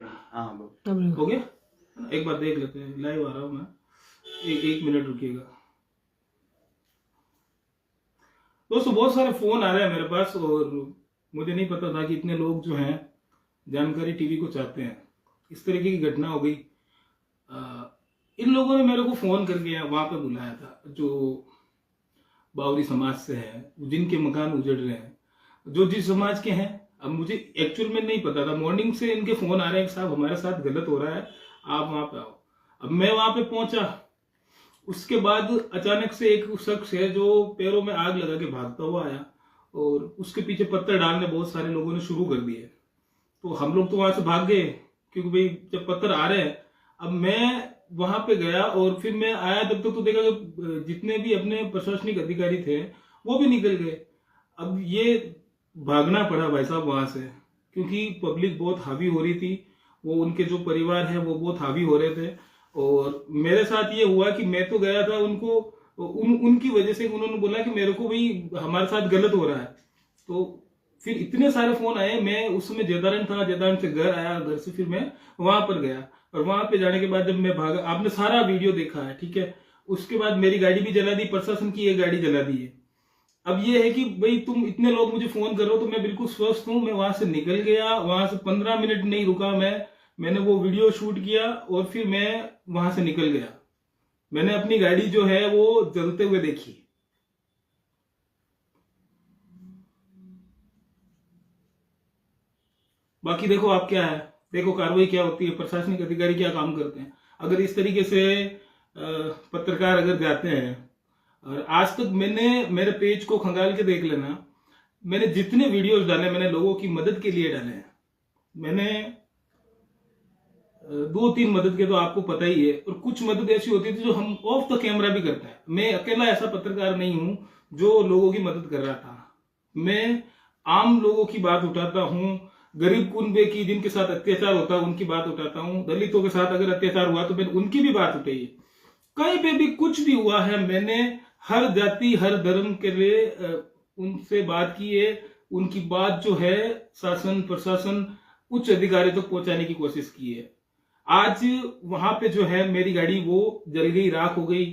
हाँ हो गया। एक बार देख लेते हैं, लाइव आ रहा हूँ मैं, एक मिनट रुकिएगा। दोस्तों बहुत सारे फोन आ रहे हैं मेरे पास और मुझे नहीं पता था कि इतने लोग जो हैं जानकारी टीवी को चाहते हैं। इस तरीके की घटना हो गई। इन लोगों ने मेरे को फोन करके वहां पे बुलाया था, जो बावरी समाज से है, जिनके मकान उजड़ रहे हैं, जो जिस समाज के हैं। अब मुझे एक्चुअल में नहीं पता था, मॉर्निंग से इनके फोन आ रहे हैं कि साहब हमारे साथ गलत हो रहा है, आप वहां पे आओ। अब मैं वहां पे पहुंचा, उसके बाद अचानक से एक शख्स है जो पैरों में आग लगा के भागता हुआ आया और उसके पीछे पत्थर डालने बहुत सारे लोगों ने शुरू कर दिए। तो हम लोग तो वहां से भाग गए, क्योंकि भाई जब पत्थर आ रहे हैं। अब मैं वहां पे गया और फिर मैं आया, तब तक तो देखा कि जितने भी अपने प्रशासनिक अधिकारी थे वो भी निकल गए। अब ये भागना पड़ा भाई साहब वहां से, क्योंकि पब्लिक बहुत हावी हो रही थी, वो उनके जो परिवार है वो बहुत हावी हो रहे थे। और मेरे साथ ये हुआ कि मैं तो गया था उनको उनकी वजह से, उन्होंने बोला कि मेरे को भाई हमारे साथ गलत हो रहा है। तो फिर इतने सारे फोन आए, मैं उस समय जैतारण था, जैतारण से घर आया, घर से फिर मैं वहां पर गया और वहां पे जाने के बाद जब मैं भागा, आपने सारा वीडियो देखा है, ठीक है। उसके बाद मेरी गाड़ी भी जला दी, प्रशासन की एक गाड़ी जला दी है। अब ये है कि भाई तुम इतने लोग मुझे फोन कर रहे हो, तो मैं बिल्कुल स्वस्थ हूं। मैं वहां से निकल गया, वहां से 15 मिनट नहीं रुका मैंने वो वीडियो शूट किया और फिर मैं वहां से निकल गया। मैंने अपनी गाड़ी जो है वो जलते हुए देखी। बाकी देखो आप क्या है, देखो कार्रवाई क्या होती है, प्रशासनिक अधिकारी क्या काम करते हैं। अगर इस तरीके से पत्रकार अगर जाते हैं, और आज तक मैंने मेरे पेज को खंगाल के देख लेना, मैंने जितने वीडियोस डाले मैंने लोगों की मदद के लिए डाले हैं। मैंने 2-3 मदद के तो आपको पता ही है, और कुछ मदद ऐसी होती थी जो हम ऑफ द कैमरा भी करते हैं। मैं अकेला ऐसा पत्रकार नहीं हूं जो लोगों की मदद कर रहा था। मैं आम लोगों की बात उठाता हूं, गरीब कुनबे की जिनके साथ अत्याचार होता है उनकी बात उठाता हूं, दलितों के साथ अगर अत्याचार हुआ तो मैंने उनकी भी बात उठाई है। कहीं पे भी कुछ भी हुआ है, मैंने हर जाति हर धर्म के लिए उनसे बात की है। उनकी बात जो है शासन प्रशासन उच्च अधिकारी तक पहुंचाने की कोशिश की है। आज वहां पे जो है मेरी गाड़ी वो जल गई, राख हो गई।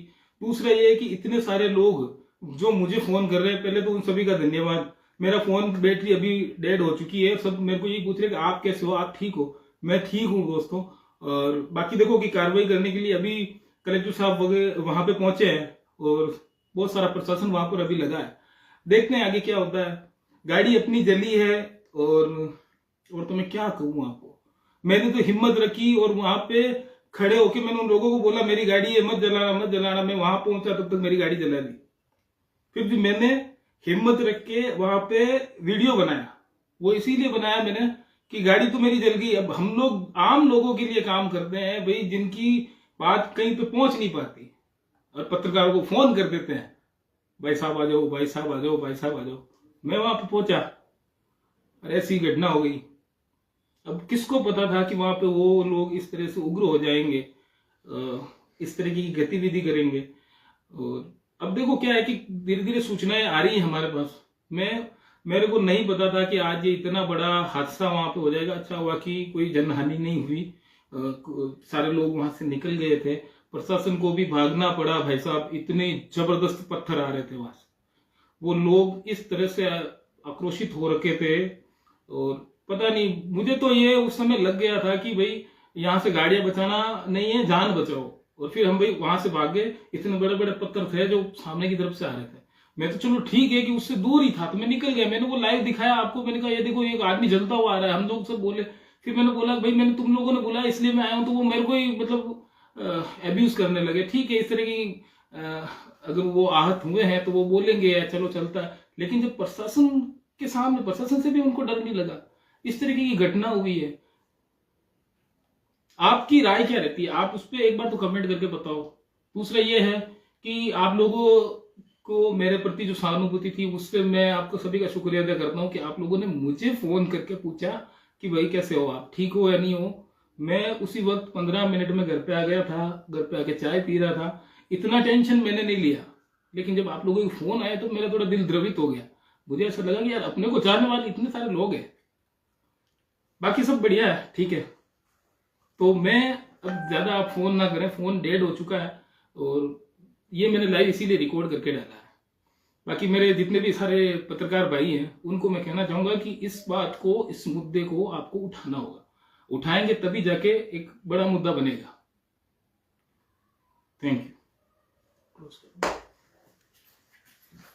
दूसरा ये है कि इतने सारे लोग जो मुझे फोन कर रहे हैं, पहले तो उन सभी का धन्यवाद। मेरा फोन बैटरी अभी डेड हो चुकी है, सब मेरे को यही पूछ रहे कि आप कैसे हो, आप ठीक हो। मैं ठीक हूँ दोस्तों। और बाकी देखो कि कार्रवाई करने के लिए अभी कलेक्टर साहब वगैरह वहां पे पहुंचे हैं और बहुत सारा प्रशासन वहां पर अभी लगा है। देखते हैं आगे क्या होता है। गाड़ी अपनी जली है और तो मैं क्या कहूँ आपको। मैंने तो हिम्मत रखी और वहां पे खड़े होके मैंने उन लोगों को बोला मेरी गाड़ी है, मत जलाना मत जलाना। मैं वहां पहुंचा तब तक मेरी गाड़ी जला दी। फिर भी मैंने हिम्मत रख के वहां पे वीडियो बनाया। वो इसीलिए बनाया मैंने कि गाड़ी तो मेरी जल गई। अब हम लोग आम लोगों के लिए काम करते हैं भाई, जिनकी बात कहीं पे पहुंच नहीं पाती, और पत्रकारों को फोन कर देते हैं, भाई साहब आ जाओ, भाई साहब आ जाओ, भाई साहब आ जाओ। मैं वहां पे पहुंचा और ऐसी घटना हो गई। अब किसको पता था कि वहां पे वो लोग इस तरह से उग्र हो जाएंगे, इस तरह की गतिविधि करेंगे। और अब देखो क्या है कि धीरे धीरे सूचनाएं आ रही है हमारे पास। मेरे को नहीं पता था कि आज ये इतना बड़ा हादसा वहां पे हो जाएगा। अच्छा हुआ कि कोई जनहानि नहीं हुई, सारे लोग वहां से निकल गए थे। प्रशासन को भी भागना पड़ा भाई साहब, इतने जबरदस्त पत्थर आ रहे थे वहां से। वो लोग इस तरह से आक्रोशित हो रखे थे, और पता नहीं, मुझे तो ये उस समय लग गया था कि भाई यहाँ से गाड़ियां बचाना नहीं है, जान बचाओ। और फिर हम भाई वहां से भागे। इतने बड़े बड़े पत्थर थे जो सामने की तरफ से आ रहे थे। मैं तो चलो ठीक है कि उससे दूर ही था, तो मैं निकल गया। मैंने वो लाइव दिखाया आपको, मैंने कहा ये देखो एक आदमी जलता हुआ आ रहा है। हम लोग सब बोले, फिर मैंने बोला भाई मैंने तुम लोगों ने बुलाया इसलिए मैं आया हूं। तो वो मेरे को ही मतलब एब्यूज करने लगे। ठीक है, इस तरह की अगर वो आहत हुए हैं तो वो बोलेंगे, चलो चलता है। लेकिन जब प्रशासन के सामने, प्रशासन से भी उनको डर नहीं लगा। इस तरीके की घटना हुई है। आपकी राय क्या रहती है, आप उस पर एक बार तो कमेंट करके बताओ। दूसरा ये है कि आप लोगों को मेरे प्रति जो सहानुभूति थी, उससे मैं आपको सभी का शुक्रिया अदा करता हूं कि आप लोगों ने मुझे फोन करके पूछा कि भाई कैसे हो, आप ठीक हो या नहीं हो। मैं उसी वक्त 15 मिनट में घर पे आ गया था, घर पे आके चाय पी रहा था। इतना टेंशन मैंने नहीं लिया। लेकिन जब आप लोगों के फोन आए तो मेरा थोड़ा दिल द्रवित हो गया। मुझे ऐसा लगा कि यार अपने को जानने वाले इतने सारे लोग हैं। बाकी सब बढ़िया है, ठीक है। तो मैं अब ज्यादा आप फोन ना करें, फोन डेड हो चुका है, और ये मैंने लाइव इसीलिए रिकॉर्ड करके डाला है। बाकी मेरे जितने भी सारे पत्रकार भाई हैं उनको मैं कहना चाहूंगा कि इस बात को, इस मुद्दे को आपको उठाना होगा, उठाएंगे तभी जाके एक बड़ा मुद्दा बनेगा। Thank you.